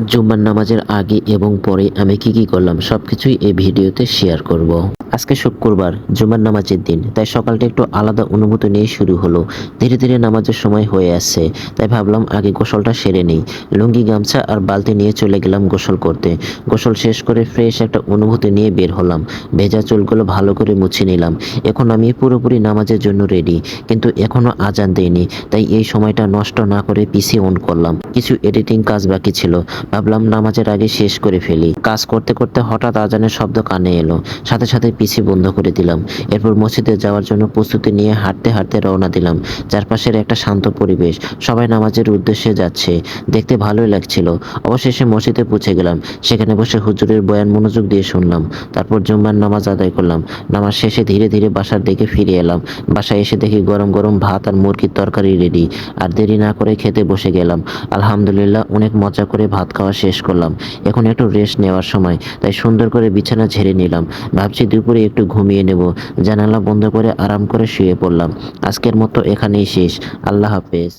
জুম্মার নামাজের আগে এবং পরে আমি কি করলাম সবকিছুই এই ভিডিওতে শেয়ার করব। আজকে শুক্রবার জুম্মার নামাজের দিন, তাই সকালটা একটু আলাদা অনুভূতি নিয়ে শুরু হলো। ধীরে ধীরে নামাজের সময় হয়ে আসছে, তাই ভাবলাম আগে গোসলটা সেরে নেই। লুঙ্গি গামছা আর বালতি নিয়ে চলে গেলাম গোসল করতে। গোসল শেষ করে ফ্রেশ একটা অনুভূতি নিয়ে বের হলাম। ভেজা চুলগুলো ভালো করে মুছে নিলাম। এখন আমি পুরোপুরি নামাজের জন্য রেডি, কিন্তু এখনো আজান দেয়নি, তাই এই সময়টা নষ্ট না করে পিসি অন করলাম। কিছু এডিটিং কাজ বাকি ছিল, ভাবলাম নামাজের আগে শেষ করে ফেলি। কাজ করতে করতে হঠাৎ আজানের শব্দ কানে এলো, সাথে সাথে পিসি বন্ধ করে দিলাম। এরপর মসজিদে যাওয়ার জন্য প্রস্তুতি নিয়ে হাঁটতে হাঁটতে রওনা দিলাম। চারপাশের একটা শান্ত পরিবেশ, সবাই নামাজের উদ্দেশ্যে যাচ্ছে, দেখতে ভালোই লাগছিল। অবশেষে মসজিদে পৌঁছে গেলাম। সেখানে বসে হুজুরের বয়ান মনোযোগ দিয়ে শুনলাম। তারপর জুম্মার নামাজ আদায় করলাম। নামাজ শেষে ধীরে ধীরে বাসার দিকে ফিরে এলাম। বাসায় এসে দেখি গরম গরম ভাত আর মুরগির তরকারি রেডি। আর দেরি না করে খেতে বসে গেলাম। আলহামদুলিল্লাহ, অনেক মজা করে ভাত খাওয়া শেষ করলাম। এখন একটু রেস্ট নেওয়ার সময়, তাই সুন্দর করে বিছানা ঝেড়ে নিলাম। ভাবছি দুপুরে একটু ঘুমিয়ে নেব। জানালা বন্ধ করে আরাম করে শুয়ে পড়লাম। আজকের মতো এখানেই শেষ। আল্লাহ হাফেজ।